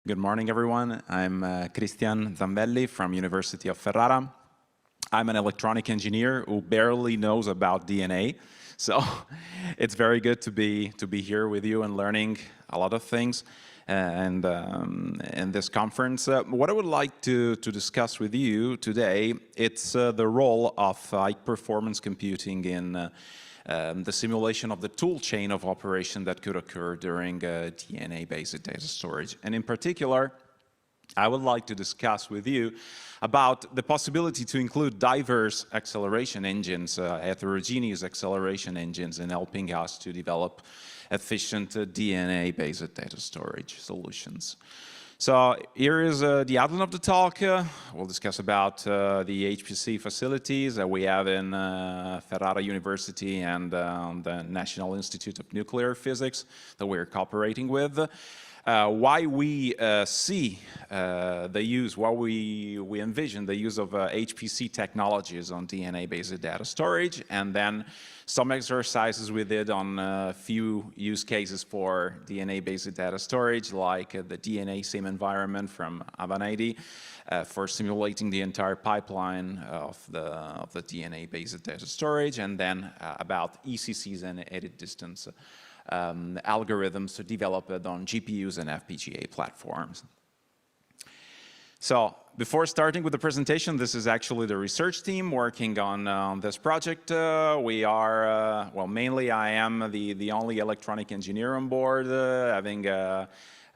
Good morning, everyone. I'm Cristian Zambelli from University of Ferrara. I'm an electronic engineer who barely knows about DNA, so it's very good to be here with you and learning a lot of things. And in this conference, what I would like to discuss with you today, it's the role of high-performance computing in the simulation of the tool chain of operation that could occur during DNA-based data storage. And in particular, I would like to discuss with you about the possibility to include diverse acceleration engines, heterogeneous acceleration engines, in helping us to develop efficient DNA-based data storage solutions. So here is the outline of the talk. We'll discuss about the HPC facilities that we have in Ferrara University and the National Institute of Nuclear Physics that we're cooperating with. Why we see the use, why we envision the use of HPC technologies on DNA-based data storage, and then some exercises we did on a few use cases for DNA-based data storage, like the DNA sim environment from Avanade for simulating the entire pipeline of the DNA-based data storage, and then about ECCs and edit distance algorithms developed on GPUs and FPGA platforms. So before starting with the presentation, this is actually the research team working on this project. We are, well, mainly I am the only electronic engineer on board, having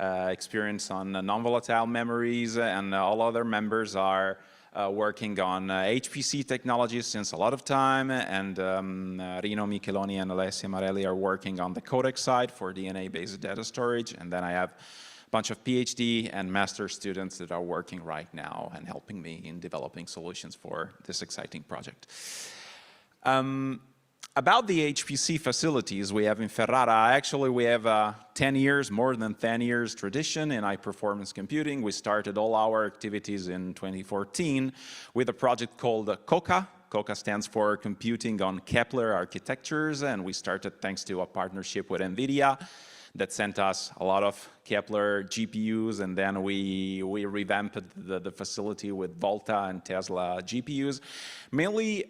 experience on non-volatile memories, and all other members are working on HPC technologies since a lot of time, and Rino Micheloni and Alessia Marelli are working on the codec side for DNA-based data storage, and then I have a bunch of PhD and master students that are working right now and helping me in developing solutions for this exciting project. About the HPC facilities we have in Ferrara, actually we have 10 years, more than 10 years tradition in high-performance computing. We started all our activities in 2014 with a project called COCA. COCA stands for Computing on Kepler Architectures, and we started thanks to a partnership with NVIDIA that sent us a lot of Kepler GPUs, and then we revamped the facility with Volta and Tesla GPUs. Mainly,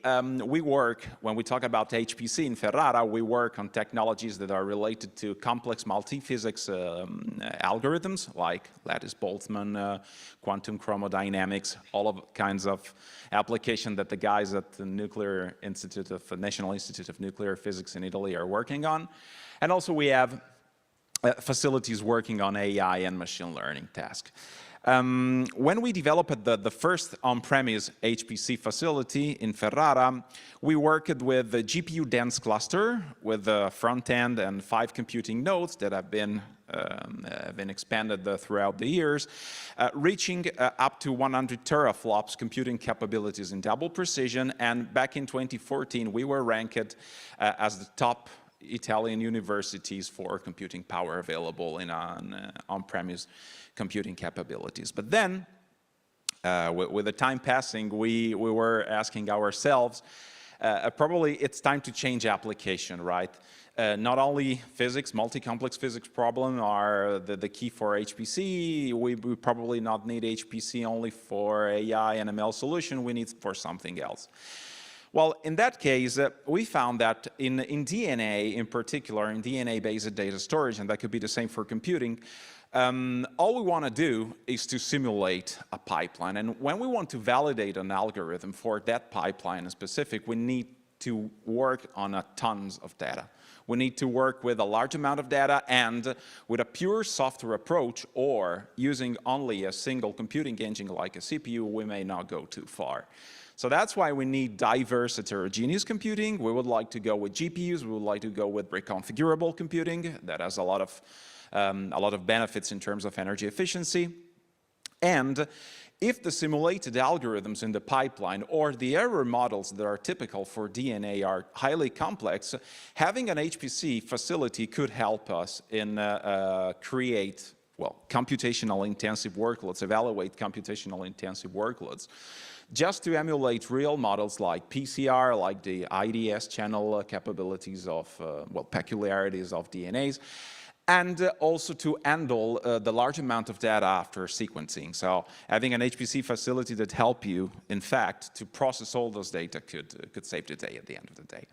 we work, when we talk about HPC in Ferrara, we work on technologies that are related to complex multi-physics algorithms, like lattice-Boltzmann, quantum chromodynamics, all of kinds of applications that the guys at the National Institute of Nuclear Physics in Italy are working on. And also we have facilities working on AI and machine learning tasks. When we developed the first on-premise HPC facility in Ferrara, we worked with the GPU-dense cluster with the front end and 5 computing nodes that have been expanded throughout the years, reaching up to 100 teraflops computing capabilities in double precision. And back in 2014, we were ranked as the top Italian universities for computing power available in on-premise computing capabilities. But then, with the time passing, we were asking ourselves, probably it's time to change application, right? Not only physics, multi-complex physics problems are the key for HPC. We probably not need HPC only for AI and ML solution. We need for something else. Well, in that case, we found that in DNA, in particular, in DNA-based data storage, and that could be the same for computing, all we want to do is to simulate a pipeline. And when we want to validate an algorithm for that pipeline in specific, we need to work on tons of data. We need to work with a large amount of data, and with a pure software approach or using only a single computing engine like a CPU, we may not go too far. So that's why we need diverse heterogeneous computing. We would like to go with GPUs. We would like to go with reconfigurable computing that has a lot of benefits in terms of energy efficiency. And if the simulated algorithms in the pipeline or the error models that are typical for DNA are highly complex, having an HPC facility could help us in create, well, computational intensive workloads, evaluate computational intensive workloads, just to emulate real models like PCR, like the IDS channel capabilities of, well, peculiarities of DNAs, and also to handle the large amount of data after sequencing. So having an HPC facility that help you, in fact, to process all those data could save the day at the end of the day.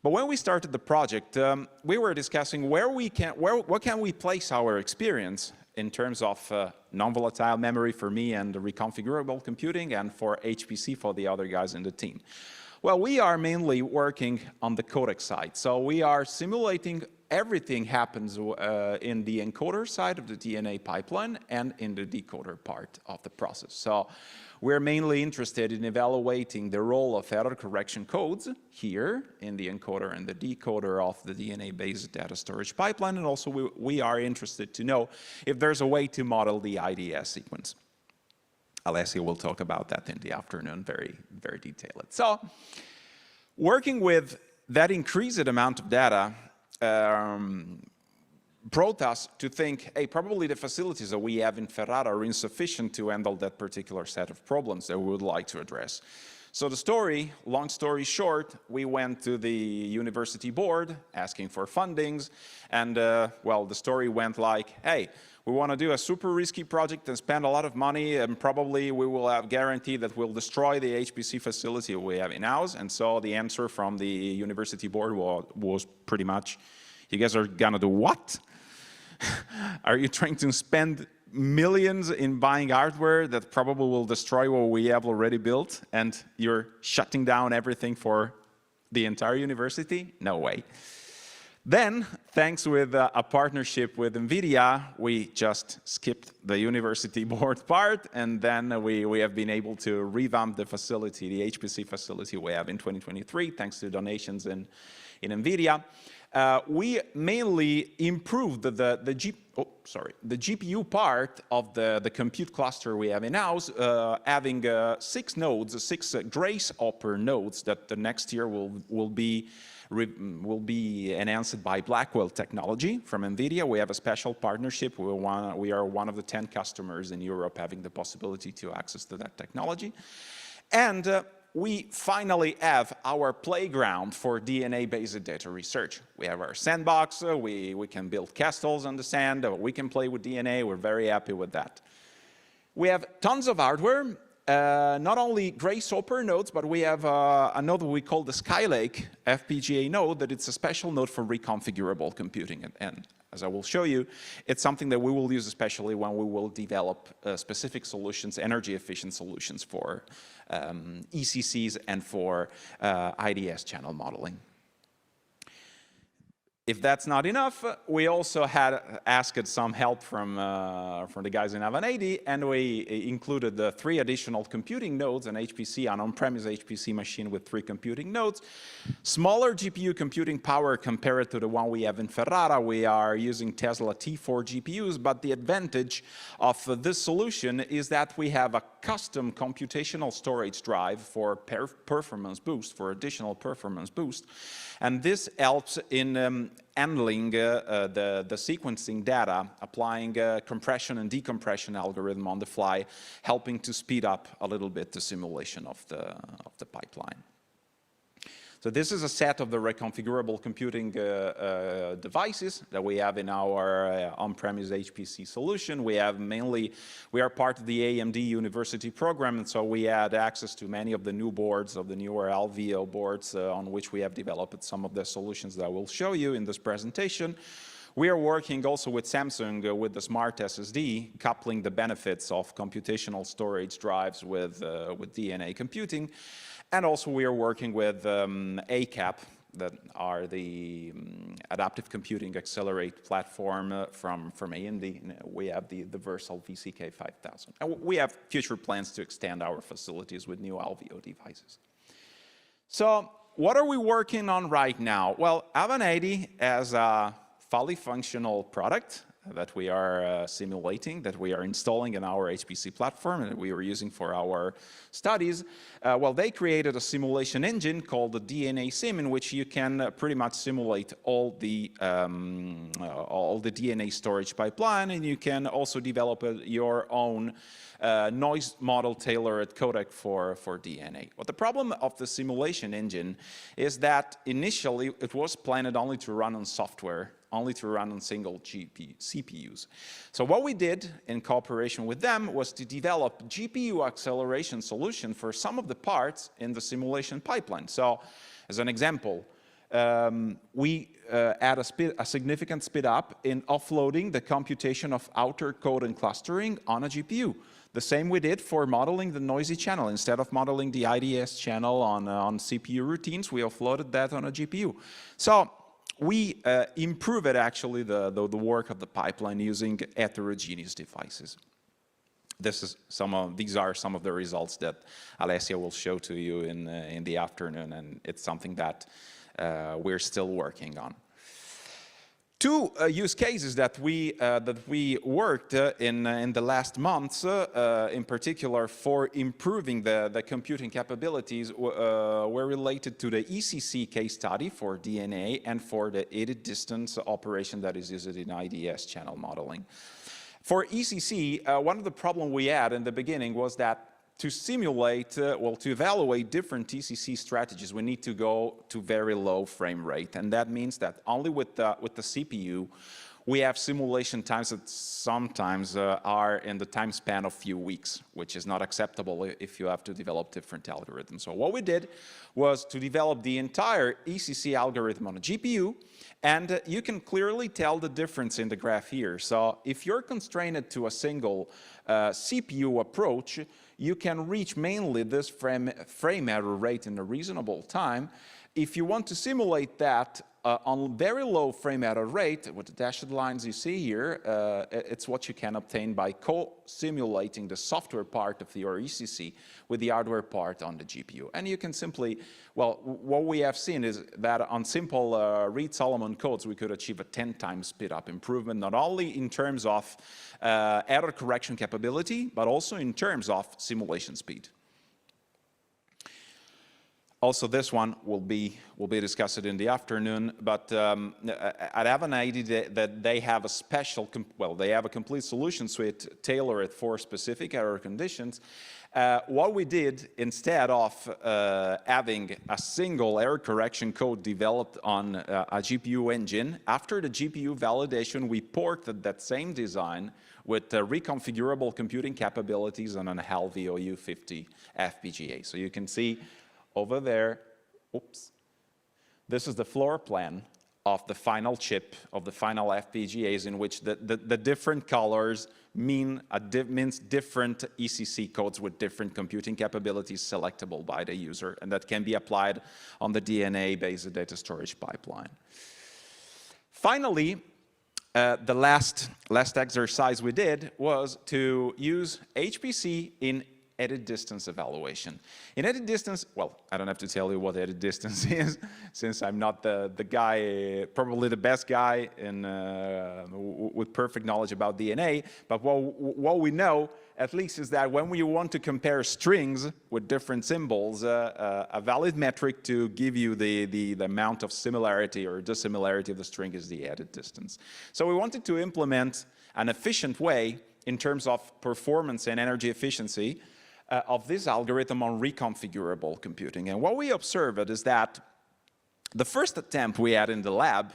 But when we started the project, we were discussing what can we place our experience in terms of non-volatile memory for me and reconfigurable computing, and for HPC for the other guys in the team. Well, we are mainly working on the codec side. So we are simulating everything happens in the encoder side of the DNA pipeline and in the decoder part of the process. So we're mainly interested in evaluating the role of error correction codes here in the encoder and the decoder of the DNA-based data storage pipeline. And also we are interested to know if there's a way to model the IDS sequence. Alessia will talk about that in the afternoon, very, very detailed. So working with that increased amount of data brought us to think, hey, probably the facilities that we have in Ferrara are insufficient to handle that particular set of problems that we would like to address. So the story, long story short, we went to the university board asking for fundings, and well, the story went like, hey, we want to do a super risky project and spend a lot of money, and probably we will have guarantee that we'll destroy the HPC facility we have in-house. And so the answer from the university board was pretty much, you guys are gonna do what? Are you trying to spend millions in buying hardware that probably will destroy what we have already built, and you're shutting down everything for the entire university? No way. Then, thanks with a partnership with NVIDIA, we just skipped the university board part, and then we have been able to revamp the facility, the HPC facility we have in 2023, thanks to donations in NVIDIA. We mainly improved the GPU part of the compute cluster we have in-house, having 6 nodes, 6 Grace Hopper nodes that the next year will be enhanced by Blackwell technology from NVIDIA. We have a special partnership. We are one of the 10 customers in Europe having the possibility to access to that technology. And we finally have our playground for DNA-based data research. We have our sandbox. We can build castles on the sand. We can play with DNA. We're very happy with that. We have tons of hardware. Not only Grace Hopper nodes, but we have a node that we call the Skylake FPGA node, that it's a special node for reconfigurable computing. And as I will show you, it's something that we will use especially when we will develop specific solutions, energy-efficient solutions for ECCs and for IDS channel modeling. If that's not enough, we also had asked some help from the guys in Avanade, and we included the 3 additional computing nodes, an on-premise HPC machine with 3 computing nodes. Smaller GPU computing power compared to the one we have in Ferrara. We are using Tesla T4 GPUs, but the advantage of this solution is that we have a custom computational storage drive for performance boost, for additional performance boost. And this helps in handling the sequencing data, applying compression and decompression algorithm on the fly, helping to speed up a little bit the simulation of the pipeline. So this is a set of the reconfigurable computing devices that we have in our on-premise HPC solution. We are part of the AMD University program, and so we had access to many of the new boards, of the newer Alveo boards, on which we have developed some of the solutions that I will show you in this presentation. We are working also with Samsung with the Smart SSD, coupling the benefits of computational storage drives with DNA computing. And also we are working with ACAP, that are the adaptive computing accelerate platform from AMD. We have the Versal VCK 5000. And we have future plans to extend our facilities with new Alveo devices. So what are we working on right now? Well, Avanade has a fully functional product that we are simulating, that we are installing in our HPC platform, and that we were using for our studies. Well, they created a simulation engine called the DNA Sim, in which you can pretty much simulate all the DNA storage pipeline, and you can also develop your own noise model tailored codec for DNA. But the problem of the simulation engine is that initially it was planned only to run on software only to run on single CPUs. So what we did in cooperation with them was to develop GPU acceleration solution for some of the parts in the simulation pipeline. So as an example, we add a significant speed up in offloading the computation of outer code and clustering on a GPU. The same we did for modeling the noisy channel. Instead of modeling the IDS channel on CPU routines, we offloaded that on a GPU. So we improved actually the work of the pipeline using heterogeneous devices. These are some of the results that Alessia will show to you in the afternoon, and it's something that we're still working on. Two use cases that we worked in the last months, in particular for improving the computing capabilities, were related to the ECC case study for DNA and for the edit distance operation that is used in IDS channel modeling. For ECC, one of the problems we had in the beginning was that to simulate, to evaluate different TCC strategies, we need to go to very low frame rate. And that means that only with the CPU, we have simulation times that sometimes are in the time span of few weeks, which is not acceptable if you have to develop different algorithms. So what we did was to develop the entire ECC algorithm on a GPU, and you can clearly tell the difference in the graph here. So if you're constrained to a single CPU approach, you can reach mainly this frame error rate in a reasonable time. If you want to simulate that on very low frame error rate, with the dashed lines you see here, it's what you can obtain by co-simulating the software part of your ECC with the hardware part on the GPU. And you can simply, well, what we have seen is that on simple Reed-Solomon codes, we could achieve a 10 times speed up improvement, not only in terms of error correction capability, but also in terms of simulation speed. Also, this one will be discussed in the afternoon, but at Avanade that they have a special, they have a complete solution suite tailored for specific error conditions. What we did, instead of having a single error correction code developed on a GPU engine, after the GPU validation, we ported that same design with reconfigurable computing capabilities on an HAL VOU50 FPGA. So you can see over there, oops, this is the floor plan of the final chip of the final FPGAs, in which the different colors means different ECC codes with different computing capabilities selectable by the user, and that can be applied on the DNA-based data storage pipeline. Finally, the last exercise we did was to use HPC in edit distance evaluation. In edit distance, well, I don't have to tell you what edit distance is, since I'm not the guy, probably the best guy with perfect knowledge about DNA, but what we know, at least, is that when we want to compare strings with different symbols, a valid metric to give you the amount of similarity or dissimilarity of the string is the edit distance. So we wanted to implement an efficient way in terms of performance and energy efficiency of this algorithm on reconfigurable computing. And what we observed is that the first attempt we had in the lab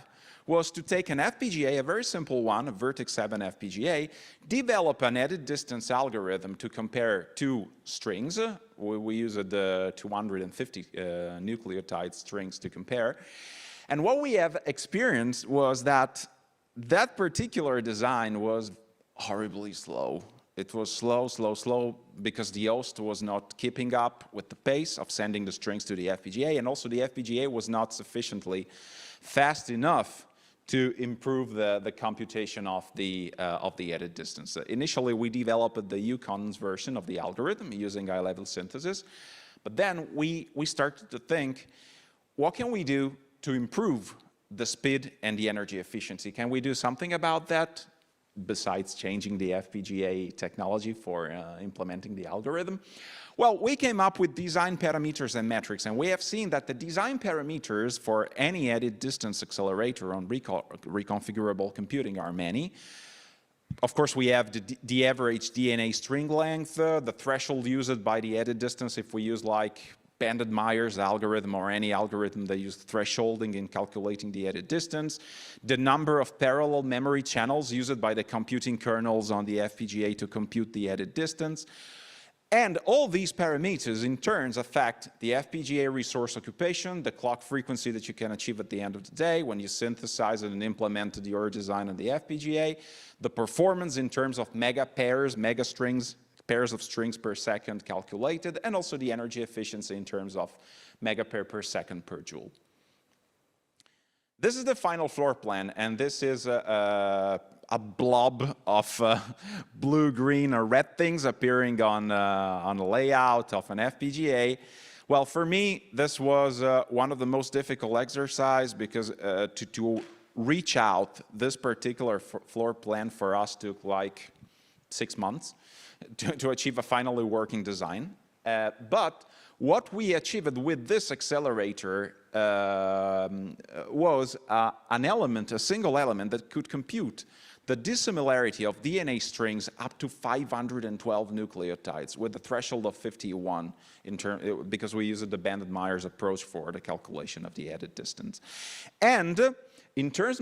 was to take an FPGA, a very simple one, a Vertex 7 FPGA, develop an edit distance algorithm to compare two strings. We used 250 nucleotide strings to compare. And what we have experienced was that that particular design was horribly slow. It was slow, because the host was not keeping up with the pace of sending the strings to the FPGA, and also the FPGA was not sufficiently fast enough to improve the computation of the edit distance. Initially, we developed the Yukon's version of the algorithm using high-level synthesis, but then we started to think, what can we do to improve the speed and the energy efficiency? Can we do something about that, besides changing the FPGA technology for implementing the algorithm? Well, we came up with design parameters and metrics, and we have seen that the design parameters for any edit distance accelerator on reconfigurable computing are many. Of course, we have the average DNA string length, the threshold used by the edit distance. If we use like Banded-Meyer's algorithm or any algorithm that uses thresholding in calculating the edit distance, the number of parallel memory channels used by the computing kernels on the FPGA to compute the edit distance. And all these parameters in turn affect the FPGA resource occupation, the clock frequency that you can achieve at the end of the day when you synthesize and implemented your design on the FPGA, the performance in terms of mega pairs, mega strings, pairs of strings per second calculated, and also the energy efficiency in terms of megapair per second per joule. This is the final floor plan, and this is a blob of blue, green, or red things appearing on a layout of an FPGA. Well, for me, this was one of the most difficult exercises because to reach out this particular floor plan for us took like 6 months to achieve a finally working design. But what we achieved with this accelerator was an element, a single element that could compute the dissimilarity of DNA strings up to 512 nucleotides with a threshold of 51 because we used the Banded-Meyer's approach for the calculation of the edit distance. And in terms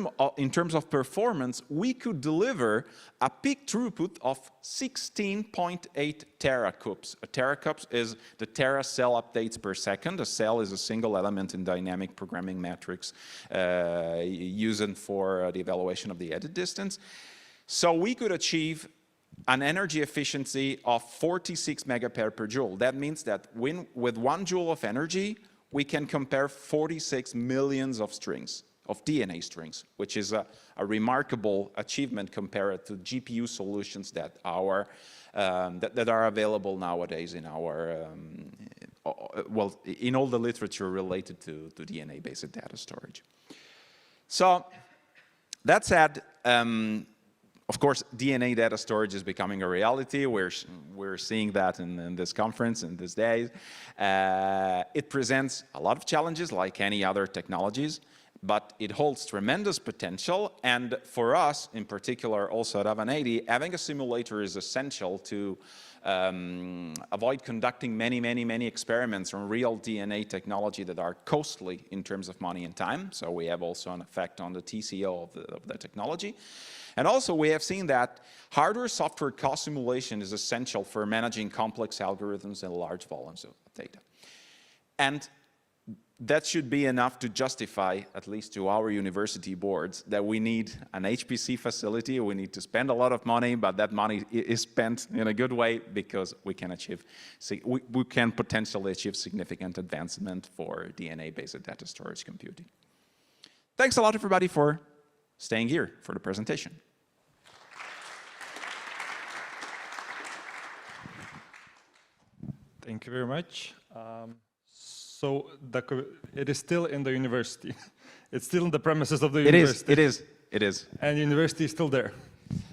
of performance, we could deliver a peak throughput of 16.8 teracups. A teracups is the tera cell updates per second. A cell is a single element in dynamic programming metrics used for the evaluation of the edit distance. So we could achieve an energy efficiency of 46 megapair per joule. That means that with 1 joule of energy, we can compare 46 millions of strings, of DNA strings, which is a remarkable achievement compared to GPU solutions that are available nowadays in our, well, in all the literature related to DNA-based data storage. So that said, of course, DNA data storage is becoming a reality. We're seeing that in this conference in these days. It presents a lot of challenges like any other technologies, but it holds tremendous potential. And for us, in particular, also at Avanade, having a simulator is essential to avoid conducting many experiments on real DNA technology that are costly in terms of money and time. So we have also an effect on the TCO of the technology. And also we have seen that hardware-software co-simulation is essential for managing complex algorithms and large volumes of data. And that should be enough to justify, at least to our university boards, that we need an HPC facility. We need to spend a lot of money, but that money is spent in a good way because we can achieve, we can potentially achieve significant advancement for DNA-based data storage computing. Thanks a lot, everybody, for staying here for the presentation. Thank you very much. So it is still in the university. It's still in the premises of the university. It is. And the university is still there.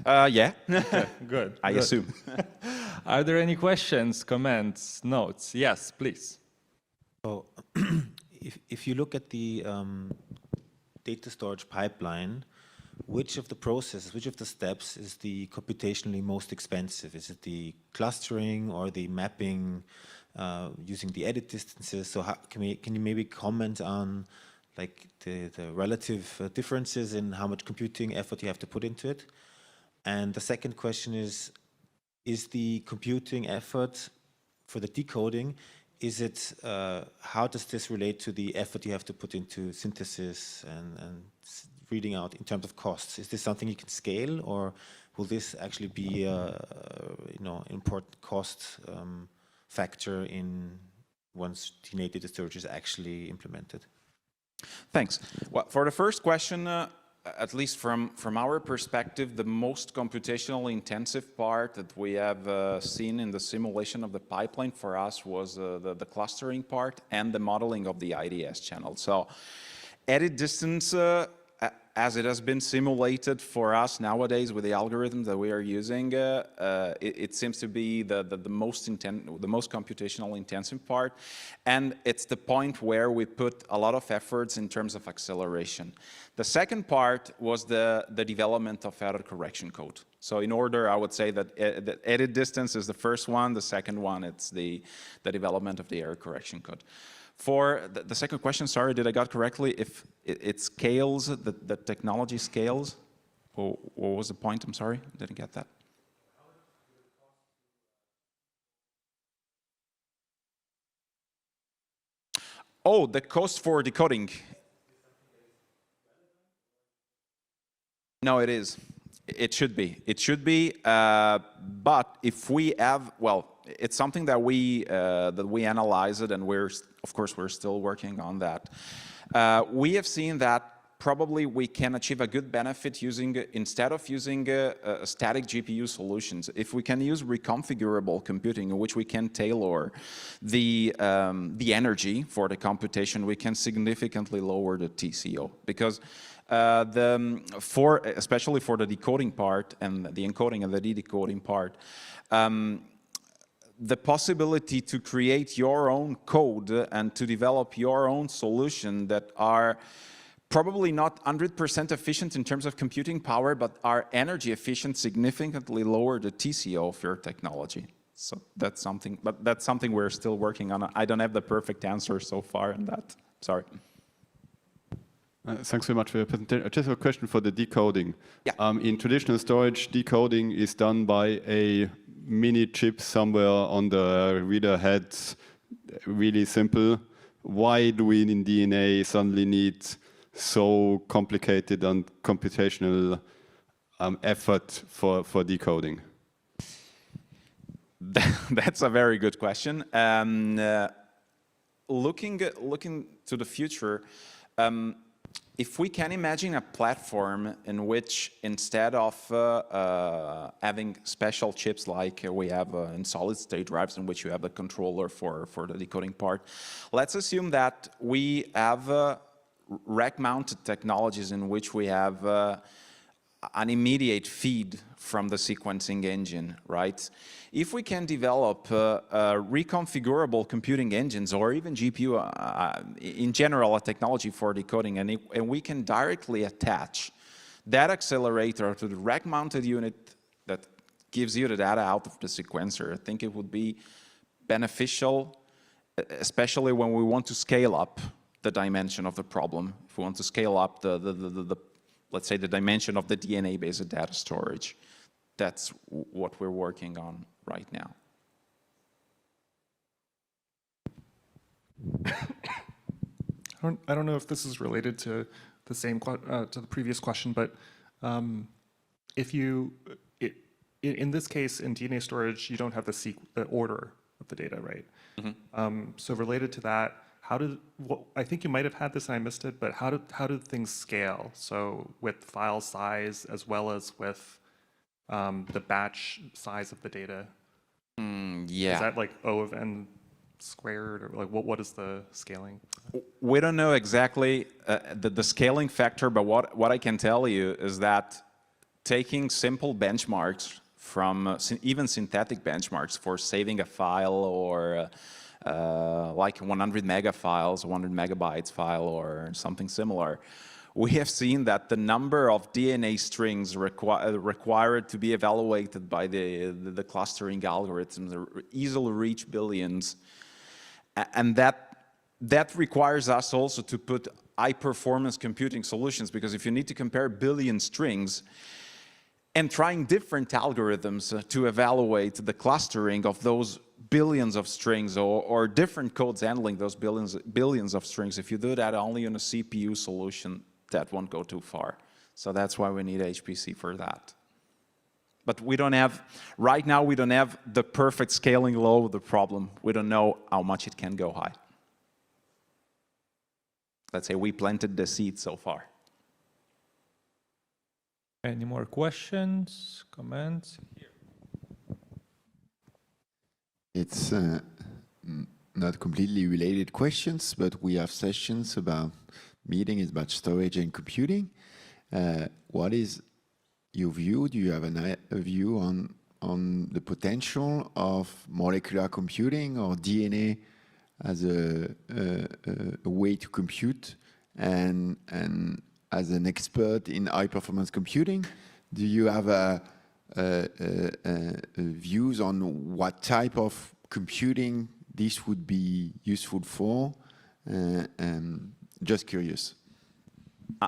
Yeah. Okay, good. I assume. Are there any questions, comments, notes? Yes, please. So, if you look at the data storage pipeline, which of the processes, which of the steps is the computationally most expensive? Is it the clustering or the mapping using the edit distances? So can you maybe comment on like the relative differences in how much computing effort you have to put into it? And the second question is the computing effort for the decoding, how does this relate to the effort you have to put into synthesis and reading out in terms of costs? Is this something you can scale, or will this actually be important cost factor in once DNA data storage is actually implemented? Thanks. Well, for the first question, at least from our perspective, the most computationally intensive part that we have seen in the simulation of the pipeline for us was the clustering part and the modeling of the IDS channel. So edit distance as it has been simulated for us nowadays with the algorithms that we are using, it seems to be the most computational intensive part, and it's the point where we put a lot of efforts in terms of acceleration. The second part was the development of error correction code. So in order, I would say that the edit distance is the first one. The second one, it's the development of the error correction code. For the second question, sorry, did I got correctly? If it scales, the technology scales? Or what was the point? I'm sorry, didn't get that. Oh, the cost for decoding. No, it is. It should be. It should be. But if we have, well, it's something that we analyze it, and of course, we're still working on that. We have seen that probably we can achieve a good benefit instead of using static GPU solutions. If we can use reconfigurable computing, in which we can tailor the energy for the computation, we can significantly lower the TCO, because especially for the decoding part and the encoding and the decoding part, the possibility to create your own code and to develop your own solution that are probably not 100% efficient in terms of computing power, but are energy efficient, significantly lower the TCO of your technology. So that's something, but that's something we're still working on. I don't have the perfect answer so far on that. Sorry. Thanks very much for your presentation. Just a question for the decoding. Yeah. In traditional storage, decoding is done by a mini chip somewhere on the reader head, really simple. Why do we in DNA suddenly need so complicated and computational effort for decoding? That's a very good question. Looking to the future, if we can imagine a platform in which instead of having special chips like we have in solid-state drives, in which you have a controller for the decoding part, let's assume that we have rack-mounted technologies in which we have an immediate feed from the sequencing engine, right? If we can develop reconfigurable computing engines, or even GPU, in general, a technology for decoding, and we can directly attach that accelerator to the rack-mounted unit that gives you the data out of the sequencer, I think it would be beneficial, especially when we want to scale up the dimension of the problem. If we want to scale up the let's say, the dimension of the DNA-based data storage. That's what we're working on right now. I don't know if this is related to the same to the previous question, but if you in this case in DNA storage, you don't have the order of the data, right? Mm-hmm. So related to that, I think you might have had this and I missed it, but how did things scale? So with file size as well as with the batch size of the data? Yeah. Is that like O of n squared, or like what is the scaling? We don't know exactly the scaling factor, but what I can tell you is that taking simple benchmarks from even synthetic benchmarks for saving a file, or like 100 mega files, 100 megabytes file, or something similar, we have seen that the number of DNA strings required to be evaluated by the clustering algorithms easily reach billions. And that requires us also to put high-performance computing solutions, because if you need to compare billion strings and trying different algorithms to evaluate the clustering of those billions of strings, or different codes handling those billions of strings, if you do that only on a CPU solution, that won't go too far. So that's why we need HPC for that. But we don't have, right now we don't have the perfect scaling low of the problem. We don't know how much it can go high. Let's say we planted the seed so far. Any more questions, comments? It's not completely related questions, but we have sessions about meetings about storage and computing. What is your view? Do you have a view on the potential of molecular computing or DNA as a way to compute? And as an expert in high-performance computing, do you have views on what type of computing this would be useful for? Just curious.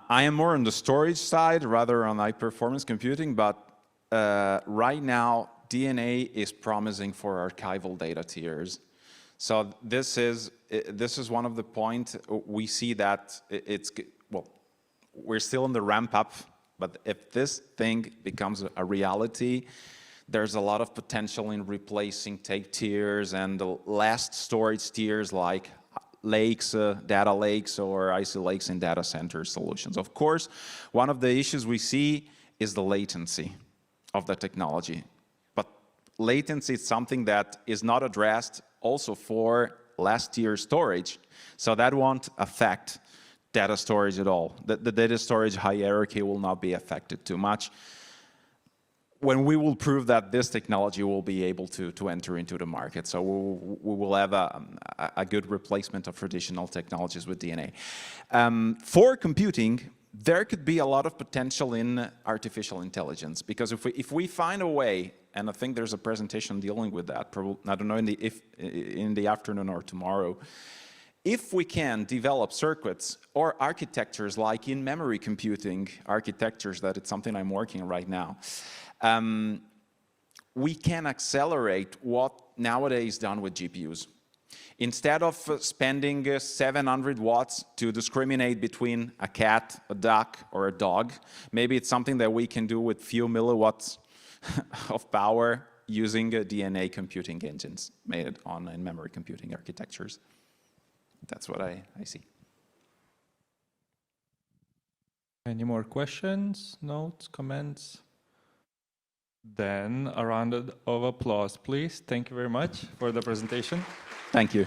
I am more on the storage side rather on high-performance computing, but right now DNA is promising for archival data tiers. So this is one of the points we see that we're still in the ramp up, but if this thing becomes a reality, there's a lot of potential in replacing tape tiers and the last storage tiers like lakes, data lakes, or IC lakes in data center solutions. Of course, one of the issues we see is the latency of the technology. But latency is something that is not addressed also for last tier storage. So that won't affect data storage at all. The data storage hierarchy will not be affected too much. When we will prove that this technology will be able to enter into the market. So we will have a good replacement of traditional technologies with DNA. For computing, there could be a lot of potential in artificial intelligence, because if we find a way, and I think there's a presentation dealing with that, probably, I don't know, in the afternoon or tomorrow, if we can develop circuits or architectures like in memory computing architectures, that it's something I'm working on right now, we can accelerate what nowadays done with GPUs. Instead of spending 700 watts to discriminate between a cat, a duck, or a dog, maybe it's something that we can do with few milliwatts of power using DNA computing engines made on in-memory computing architectures. That's what I see. Any more questions, notes, comments? Then a round of applause, please. Thank you very much for the presentation. Thank you.